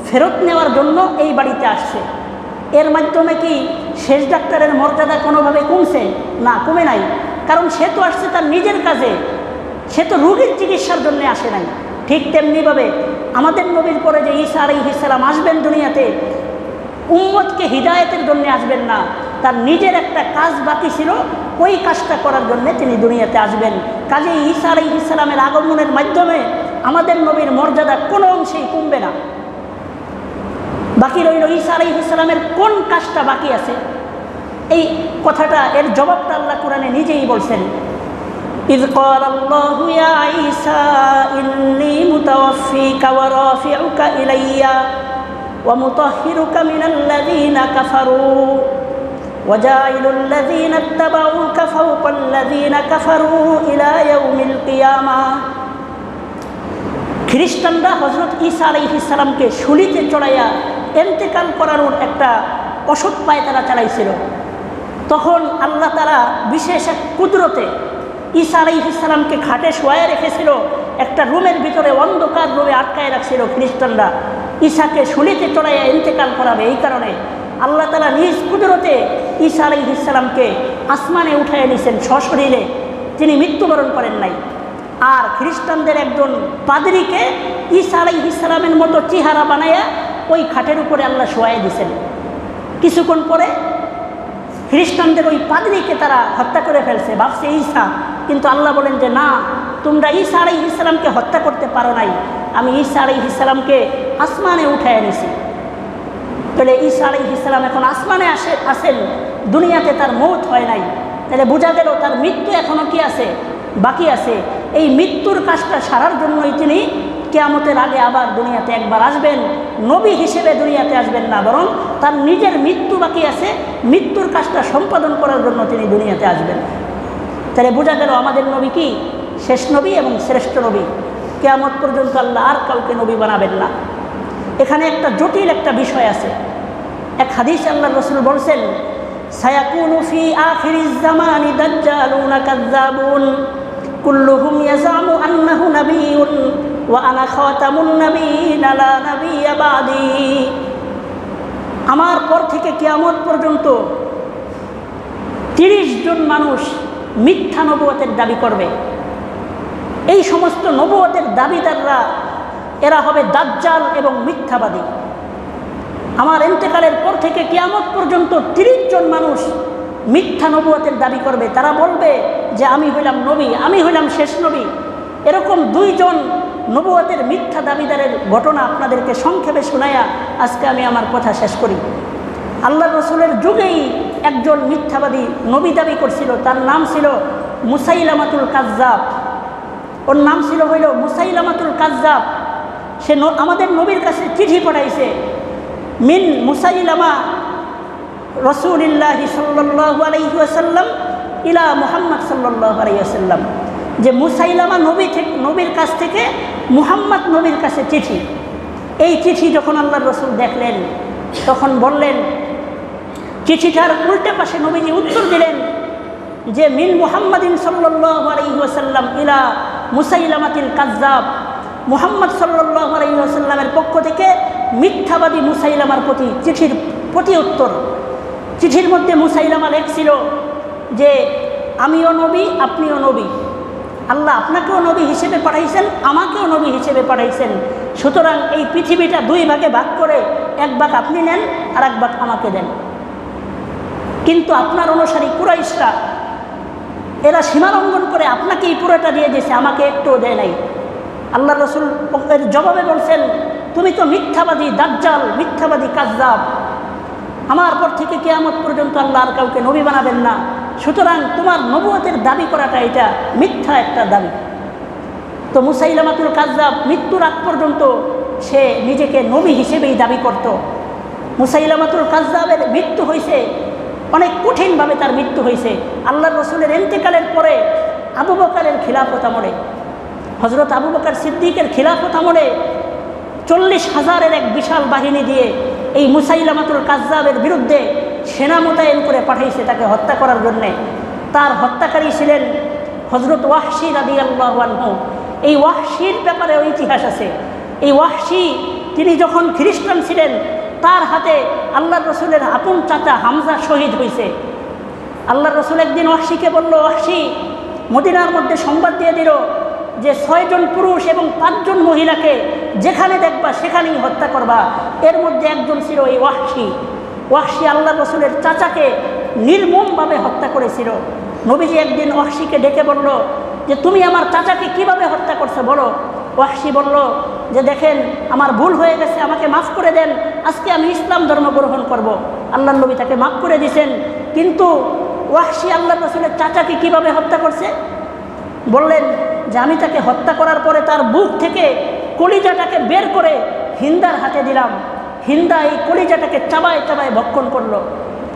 ফেরত নেওয়ার জন্য এই বাড়িতে আসছে। এর মাধ্যমে কি শেষ ডাক্তারের মর্যাদা কোনোভাবে কমছে? না, কমে নাই। কারণ সে তো আসছে তার নিজের কাজে, সে তো রোগীর চিকিৎসার জন্য আসে নাই। ঠিক তেমনিভাবে আমাদের নবীর পরে যে ঈসা আলাইহিস সালাম আসবেন দুনিয়াতে, উম্মতকে হিদায়াতের জন্য আসবেন না, তার নিজের একটা কাজ বাকি ছিল, ওই কাজটা করার জন্য তিনি দুনিয়াতে আসবেন। কাজেই ঈসা আলাইহিস সালামের আগমনের মাধ্যমে আমাদের নবীর মর্যাদা কোনো অংশেই কমবে না। বাকি রইল ঈসা আলাইহিস সালামের কোন কাজটা বাকি আছে, এই কথাটা, এর জবাবটা আল্লাহ কোরআনে নিজেই বলছেন। ইয ক্বালাল্লাহু ইয়া ঈসা ইন্নী মুতাওয়াফফিকা ওয়া রাফিউকা ইলাইয়া ওয়া মুতাহহিরুকা মিনাল্লাযীনা কাফারু ওয়া জাইলুল লাযীনা ইত্তাবাউকা ফাওকাল্লাযীনা কাফারু ইলা ইয়াউমিল কিয়ামাহ। খ্রিস্টানরা হজরত ঈসা আলাইহিস সালামকে শুলিতে চড়াইয়া ইন্তেকাল করানোর একটা অসৎ পায় তারা চালাইছিল। তখন আল্লাহ তাআলা বিশেষ এক কুদরতে ঈসা আলাইহিস সালামকে খাটে শোয়ায় রেখেছিল, একটা রুমের ভিতরে অন্ধকার রুমে আটকায় রাখছিল খ্রিস্টানরা। ঈসাকে শুলিতে চড়াইয়া ইন্তেকাল করাবে, এই কারণে আল্লাহ তাআলা নিজ কুদরতে ঈসা আলাইহিস সালামকে আসমানে উঠাইয়া নিয়েছেন সশরীরে, তিনি মৃত্যুবরণ করেন নাই। আর খ্রিস্টানদের একজন পাদ্রীকে ঈসা আলাইহিস সালামের মতো চেহারা বানাইয়া ওই খাটের উপরে আল্লাহ শোয়াই দিয়েছেন। কিছুক্ষণ পরে খ্রিস্টানদের ওই পাদ্রীকে তারা হত্যা করে ফেলছে, ভাবছে ঈসা, কিন্তু আল্লাহ বলেন যে না, তোমরা ঈসা আলাইহিস সালামকে হত্যা করতে পারো নাই, আমি ঈসা আলাইহিস সালামকে আসমানে উঠায় এনেছি। তাহলে ঈসা আলাইহিস সালাম এখন আসমানে আসেন, দুনিয়াতে তার মৌত হয় নাই, তাহলে বোঝা গেল তার মৃত্যু এখনও কি আছে, বাকি আছে। এই মৃত্যুর কাজটা সারার জন্যই তিনি কিয়ামতের আগে আবার দুনিয়াতে একবার আসবেন, নবী হিসেবে দুনিয়াতে আসবেন না, বরং তার নিজের মৃত্যু বাকি আছে, মৃত্যুর কাজটা সম্পাদন করার জন্য তিনি দুনিয়াতে আসবেন। তাহলে বোঝা গেল আমাদের নবী কি শেষ নবী এবং শ্রেষ্ঠ নবী, কিয়ামত পর্যন্ত আল্লাহ আর কাউকে নবী বানাবেন না। এখানে একটা জটিল একটা বিষয় আছে। এক হাদিস আল্লাহর রাসূল বলছেন, সায়াকুনু ফি আখিরিজ জামানি দাজ্জালুনা কাযযাবুন কুল্লুহুম ইয়াজামু আন্নাহু নাবিয়্যুন ওয়া আনা খাতামুন নাবিয়্যিনা লা নাবিয়্যা বাদি। আমার পর থেকে কিয়ামত পর্যন্ত 30 জন মানুষ মিথ্যা নবুয়তের দাবি করবে। এই সমস্ত নবুয়তের দাবিদাররা এরা হবে দাজ্জাল এবং মিথ্যাবাদী। আমার ইন্তেকালের পর থেকে কিয়ামত পর্যন্ত 30 জন মানুষ মিথ্যা নবুয়তের দাবি করবে। তারা বলবে যে আমি হইলাম নবী, আমি হইলাম শেষ নবী। এরকম 2 জন নবুয়তের মিথ্যা দাবিদারের ঘটনা আপনাদেরকে সংক্ষেপে শোনায়া আজকে আমি আমার কথা শেষ করি। আল্লাহ রসুলের যুগেই একজন মিথ্যাবাদী নবী দাবি করছিল, তার নাম ছিল মুসাইলামাতুল কাজ্জাব। ওর নাম ছিল হইল মুসাইলামাতুল কাজ্জাব। সে আমাদের নবীর কাছে চিঠি পাঠাইছে, মিন মুসাইলামা রাসূলিল্লাহি সাল্লাল্লাহু আলাইহি ওয়াসাল্লাম ইলা মুহাম্মদ সাল্লাল্লাহু আলাইহি ওয়াসাল্লাম, যে মুসাইলামা নবীর কাছ থেকে মুহাম্মদ নবীর কাছে চিঠি। এই চিঠি যখন আল্লাহর রাসূল দেখলেন তখন বললেন, চিঠিটার উল্টে পাশে নবীজি উত্তর দিলেন যে মিন মুহাম্মাদিন সাল্লাল্লাহু আলাইহি ওয়াসাল্লাম ইলা মুসাইলামাতিল কাজ্জাব, মুহাম্মদ সাল্লাল্লাহু আলাইহি ওয়াসাল্লামের পক্ষ থেকে মিথ্যাবাদী মুসাইলামার প্রতি চিঠির প্রতি উত্তর। চিঠির মধ্যে মুসাইলামা লেখছিল যে আমিও নবী, আপনিও নবী, আল্লাহ আপনাকেও নবী হিসেবে পাঠাইছেন, আমাকেও নবী হিসেবে পাঠাইছেন, সুতরাং এই পৃথিবীটা 2 ভাগে ভাগ করে 1 ভাগ আপনি নেন আর 1 ভাগ আমাকে দেন। কিন্তু আপনার অনুসারী কুরাইশরা এরা সীমালঙ্ঘন করে আপনাকে এই পুরোটা দিয়ে দিয়েছে, আমাকে একটুও দেয় নাই। আল্লাহ রসুল এর জবাবে বলছেন, তুমি তো মিথ্যাবাদী দাজ্জাল, মিথ্যাবাদী কাজ্জাব, আমার পর থেকে কিয়ামত পর্যন্ত আল্লাহ আর কাউকে নবী বানাবেন না, সুতরাং তোমার নবুয়তের দাবি করাটা এটা মিথ্যা একটা দাবি। তো মুসাইলামাতুল কাজ্জাব মৃত্যুর আগ পর্যন্ত সে নিজেকে নবী হিসেবেই দাবি করত। মুসাইলামাতুল কাজ্জাবের মৃত্যু হয়েছে অনেক কঠিনভাবে, তার মৃত্যু হয়েছে আল্লাহর রসুলের ইন্তেকালের পরে আবু বকরের খিলাফত আমলে, হযরত আবু বকর সিদ্দিকের খিলাফত আমলে 40,000-এর এক বিশাল বাহিনী দিয়ে এই মুসাইলামাতুল কাজ্জাবের বিরুদ্ধে সেনা মোতায়েন করে পাঠাইছে তাকে হত্যা করার জন্যে। তার হত্যাকারী ছিলেন হযরত ওয়াহশী রাদিয়াল্লাহু আনহু। এই ওয়াহশীর ব্যাপারে ইতিহাস আছে। এই ওয়াহশী তিনি যখন খ্রিস্টান ছিলেন, তার হাতে আল্লাহর রসুলের আপন চাচা হামজা শহীদ হয়েছে। আল্লাহর রসুল একদিন ওয়াহশীকে বলল, ওয়াহশী, মদিনার মধ্যে সংবাদ দিয়ে দিল যে 6 জন পুরুষ এবং 5 জন মহিলাকে যেখানে দেখবা সেখানেই হত্যা করবা। এর মধ্যে একজন ছিল এই ওয়াহশী। ওয়াহশী আল্লাহর রসুলের চাচাকে নির্মমভাবে হত্যা করেছিল। নবীজি একদিন ওয়াহশীকে ডেকে বলল যে তুমি আমার চাচাকে কিভাবে হত্যা করছো বলো। ওয়াহশী বলল যে দেখেন, আমার ভুল হয়ে গেছে, আমাকে মাফ করে দেন, আজকে আমি ইসলাম ধর্ম গ্রহণ করব। আল্লাহর নবী তাকে মাফ করে দিয়েছেন। কিন্তু ওয়াহশী আল্লাহর রসুলের চাচাকে কিভাবে হত্যা করছে বললেন যে আমি তাকে হত্যা করার পরে তার বুক থেকে কলিজাটাকে বের করে হিন্দার হাতে দিলাম। হিন্দা এই কলিজাটাকে চাবায় চাবায় ভক্ষণ করলো।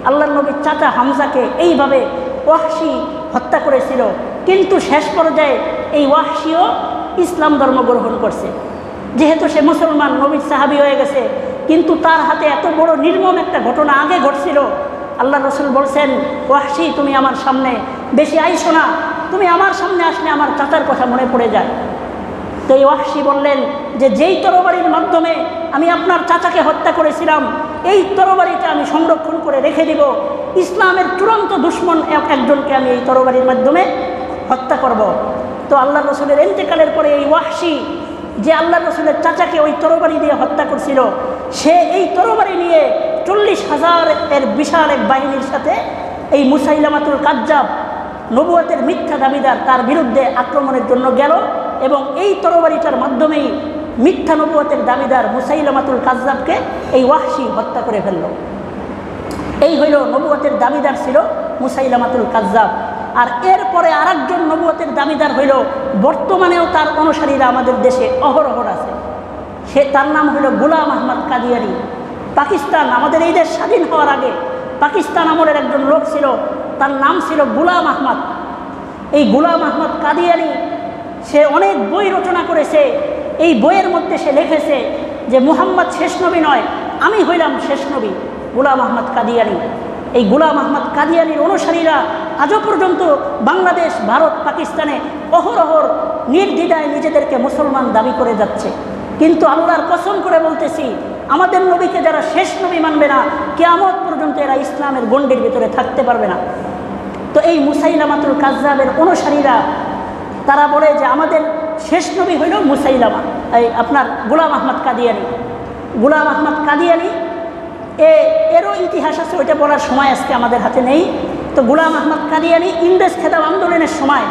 আল্লাহর নবীর চাচা হামজাকে এইভাবে ওয়াহশী হত্যা করেছিল। কিন্তু শেষ পর্যায়ে এই ওয়াহশীও ইসলাম ধর্ম গ্রহণ করছে। যেহেতু সে মুসলমান নবীর সাহাবী হয়ে গেছে, কিন্তু তার হাতে এত বড় নির্মম একটা ঘটনা আগে ঘটছিল। আল্লাহ রসুল বলছেন, ওয়াহশী তুমি আমার সামনে বেশি আইসো না, তুমি আমার সামনে আসলে আমার চাচার কথা মনে পড়ে যায়। তো এই ওয়াহশী বললেন যে যেই তরবারির মাধ্যমে আমি আপনার চাচাকে হত্যা করেছিলাম, এই তরবারিটা আমি সংরক্ষণ করে রেখে দিব, ইসলামের চূড়ান্ত দুশ্মন একজনকে আমি এই তরবারির মাধ্যমে হত্যা করব। তো আল্লাহ রসুলের ইন্তেকালের পরে এই ওয়াহশী, যে আল্লাহ রসুলের চাচাকে ওই তরবারি দিয়ে হত্যা করছিল, সে এই তরবারি নিয়ে 40,000 বিশাল এক বাহিনীর সাথে এই মুসাইলামাতুল কাজ্জাব, নবুয়তের মিথ্যা দাবিদার, তার বিরুদ্ধে আক্রমণের জন্য গেল এবং এই তরবারিটার মাধ্যমেই মিথ্যা নবুয়তের দাবিদার মুসাইলামাতুল কাজ্জাবকে এই ওয়াহশী হত্যা করে ফেলল। এই হইল নবুয়তের দাবিদার ছিল মুসাইলামাতুল কাজ্জাব। আর এরপরে আরেকজন নবুয়তের দাবিদার হইল, বর্তমানেও তার অনুসারীরা আমাদের দেশে অহরহ আছে, তার নাম হইল গোলাম আহমদ কাদিয়ানী। পাকিস্তান, আমাদের এই দেশ স্বাধীন হওয়ার আগে পাকিস্তান আমলের একজন লোক ছিল, তার নাম ছিল গোলাম আহমদ। এই গোলাম আহমদ কাদিয়ানী সে অনেক বই রচনা করেছে। এই বইয়ের মধ্যে সে লিখেছে যে মুহাম্মদ শেষ নবী নয়, আমি হইলাম শেষ নবী, গোলাম আহমদ কাদিয়ানী। এই গোলাম আহমদ কাদিয়ানীর অনুসারীরা আজও পর্যন্ত বাংলাদেশ, ভারত, পাকিস্তানে অহরহর নির্দ্বিধায় নিজেদেরকে মুসলমান দাবি করে যাচ্ছে। কিন্তু আল্লাহর কসম করে বলতেছি, আমাদের নবীকে যারা শেষ নবী মানবে না, কিয়ামত পর্যন্ত এরা ইসলামের গণ্ডির ভিতরে থাকতে পারবে না। তো এই মুসাইলামাতুল কাজ্জাবের অনুসারীরা তারা বলে যে আমাদের শেষ নবী হইল মুসাইলামা, এই আপনার গোলাম আহমদ কাদিয়ানী। গোলাম আহমদ কাদিয়ানী এরও ইতিহাস আছে, ওইটা বলার সময় আজকে আমাদের হাতে নেই। তো গোলাম আহমদ কাদিয়ানী ইংরেজ খেতাব আন্দোলনের সময়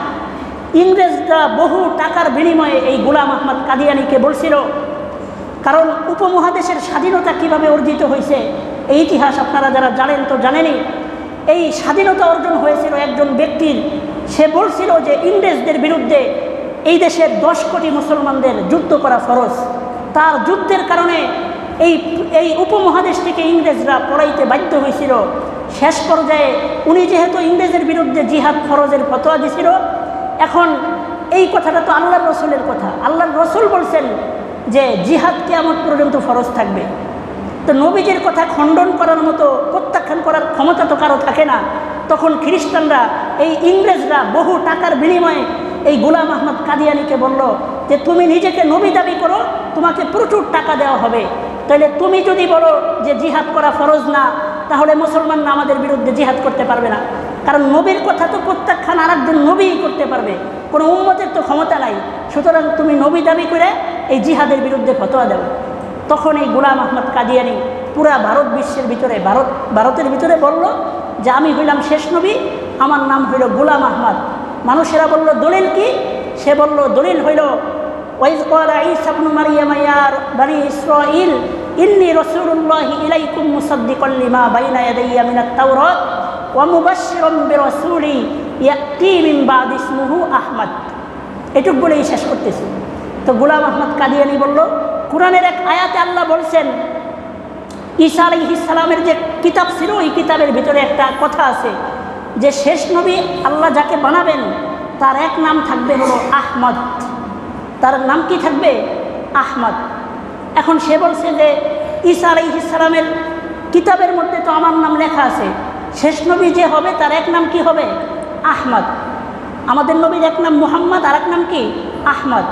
ইংরেজরা বহু টাকার বিনিময়ে এই গোলাম আহমদ কাদিয়ানীকে বলছিল, কারণ উপমহাদেশের স্বাধীনতা কিভাবে অর্জিত হয়েছে এই ইতিহাস আপনারা যারা জানেন তো জানেনই। এই স্বাধীনতা অর্জন হয়েছিল একজন ব্যক্তির, সে বলছিল যে ইংরেজদের বিরুদ্ধে এই দেশের 10 কোটি মুসলমানদের যুদ্ধ করা ফরজ। তার যুদ্ধের কারণে এই উপমহাদেশ থেকে ইংরেজরা পড়াইতে বাধ্য হয়েছিল। শেষ পর্যায়ে উনি যেহেতু ইংরেজের বিরুদ্ধে জিহাদ ফরজের ফতোয়া দিছিল, এখন এই কথাটা তো আল্লাহর রসুলের কথা, আল্লাহর রসুল বলছেন যে জিহাদ কিয়ামত পর্যন্ত ফরজ থাকবে। তো নবীজির কথা খণ্ডন করার মতো, প্রত্যাখ্যান করার ক্ষমতা তো কারো থাকে না। তখন খ্রিস্টানরা, এই ইংরেজরা বহু টাকার বিনিময়ে এই গোলাম আহমদ কাদিয়ানীকে বলল যে তুমি নিজেকে নবী দাবি করো, তোমাকে প্রচুর টাকা দেওয়া হবে। তাহলে তুমি যদি বলো যে জিহাদ করা ফরজ না, তাহলে মুসলমানরা আমাদের বিরুদ্ধে জিহাদ করতে পারবে না, কারণ নবীর কথা তো প্রত্যাখ্যান আর একজন নবীই করতে পারবে, কোনো উম্মতের তো ক্ষমতা নাই। সুতরাং তুমি নবী দাবি করে এই জিহাদের বিরুদ্ধে ফতোয়া দাও। তখন এই গোলাম আহমদ কাদিয়ানী পুরা ভারতের ভিতরে বলল যে আমি হইলাম শেষ নবী, আমার নাম হইল গোলাম আহমদ। মানুষেরা বলল দলিল কি? সে বলল দলিল হইল ওয়াইজ ক্বালা ঈসা ইবনু মারইয়াম ইয়া বানি ইসরাঈল ইন্নী রাসূলুল্লাহি ইলাইকুম মুসাদ্দিকাল লিমা বাইনা ইয়াদাইয়া মিনাত তাওরাত ওয়া মুবাশশিরান বিরাসূলি ইয়াতি মিন বাদি ইসমুহু আহমদ। এটুকু বলেই শেষ করতেছি। তো গোলাম আহমদ কাদিয়ানী বলল, কোরআনের এক আয়াতে আল্লাহ বলছেন, ঈসা আলাইহিস সালামের যে কিতাব ছিল ওই কিতাবের ভিতরে একটা কথা আছে যে শেষ নবী আল্লাহ যাকে বানাবেন তার এক নাম থাকবে হলো আহমদ। তার নাম কি থাকবে? আহমদ। এখন সে বলছে যে ঈসা আলাইহিস সালামের কিতাবের মধ্যে তো আমার নাম লেখা আছে, শেষ নবী যে হবে তার এক নাম কি হবে? আহমদ। আমাদের নবীর এক নাম মুহাম্মদ, আর এক নাম কি? আহমদ।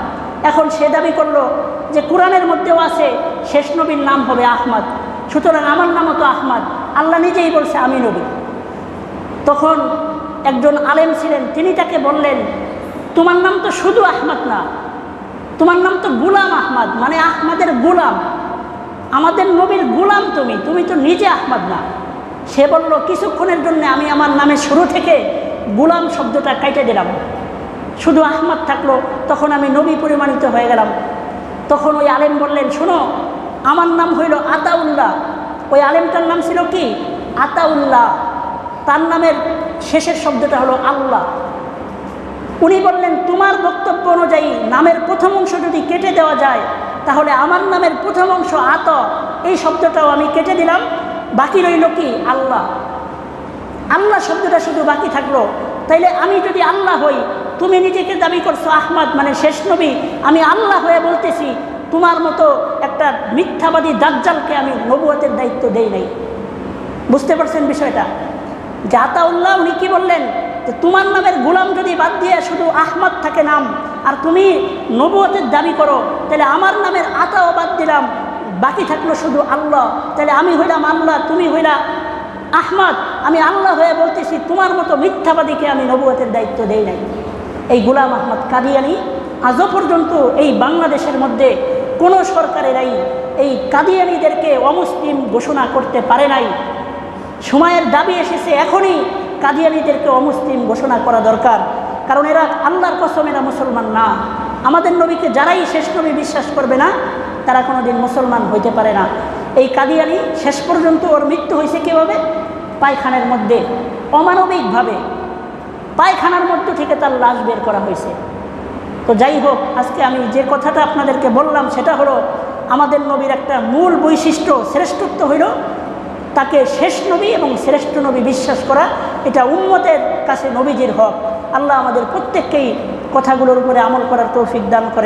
এখন সে দাবি করলো যে কোরআনের মধ্যেও আছে শেষ নবীর নাম হবে আহমদ, সুতরাং আমার নামও তো আহমদ, আল্লাহ নিজেই বলছে আমি নবী। তখন একজন আলেম ছিলেন, তিনি তাকে বললেন, তোমার নাম তো শুধু আহমদ না, তোমার নাম তো গোলাম আহমদ, মানে আহমদের গোলাম, আমাদের নবীর গোলাম তুমি তো নিজে আহমদ না। সে বলল, কিছুক্ষণের জন্য আমি আমার নামে শুরু থেকে গোলাম শব্দটা কেটে দিলাম, শুধু আহমদ থাকলো, তখন আমি নবী পরিমাণিত হয়ে গেলাম। তখন ওই আলেম বললেন, শোনো, আমার নাম হইল আতাউল্লাহ। ওই আলেমটার নাম ছিল কি? আতাউল্লাহ। তার নামের শেষের শব্দটা হলো আল্লাহ। উনি বললেন, তোমার বক্তব্য অনুযায়ী নামের প্রথম অংশ যদি কেটে দেওয়া যায়, তাহলে আমার নামের প্রথম অংশ আত, এই শব্দটাও আমি কেটে দিলাম, বাকি রইল কি? আল্লাহ। আল্লাহ শব্দটা শুধু বাকি থাকলো। তাইলে আমি যদি আল্লাহ হই, তুমি নিজেকে দাবি করছো আহমদ মানে শেষ নবী, আমি আল্লাহ হয়ে বলতেছি তোমার মতো একটা মিথ্যাবাদী দাজ্জালকে আমি নবুয়তের দায়িত্ব দেই নাই। বুঝতে পারছেন বিষয়টা? যে আতাউল্লাহ উনি কি বললেন, যে তোমার নামের গোলাম যদি বাদ দিয়ে শুধু আহমদ থাকে নাম, আর তুমি নবুয়তের দাবি করো, তাহলে আমার নামের আতাও বাদ দিলাম, বাকি থাকলো শুধু আল্লাহ। তাহলে আমি হইলাম আল্লাহ, তুমি হইলা আহমদ। আমি আল্লাহ হয়ে বলতেছি তোমার মতো মিথ্যাবাদীকে আমি নবুয়তের দায়িত্ব দেই নাই। এই গোলাম আহমদ কাদিয়ানি আজও পর্যন্ত এই বাংলাদেশের মধ্যে কোনো সরকারেরাই এই কাদিয়ানিদেরকে অমুসলিম ঘোষণা করতে পারে নাই। সময়ের দাবি এসেছে, এখনই কাদিয়ানিদেরকে অমুসলিম ঘোষণা করা দরকার। কারণ এরা আল্লাহর কসম এরা মুসলমান না। আমাদের নবীকে যারাই শেষ নবী বিশ্বাস করবে না, তারা কোনোদিন মুসলমান হইতে পারে না। এই কাদিয়ানি শেষ পর্যন্ত ওর মৃত্যু হয়েছে কীভাবে? পায়খানার মধ্যে অমানবিকভাবে পায়খানার মধ্য থেকে তার লাশ বের করা হয়েছে। তো যাই হোক, আজকে আমি যে কথাটা আপনাদেরকে বললাম সেটা হলো, আমাদের নবীর একটা মূল বৈশিষ্ট্য শ্রেষ্ঠত্ব হইল তাকে শেষ নবী এবং শ্রেষ্ঠ নবী বিশ্বাস করা। এটা উম্মতের কাছে নবীজির হক। আল্লাহ আমাদের প্রত্যেককেই কথাগুলোর উপরে আমল করার তৌফিক দান করেন।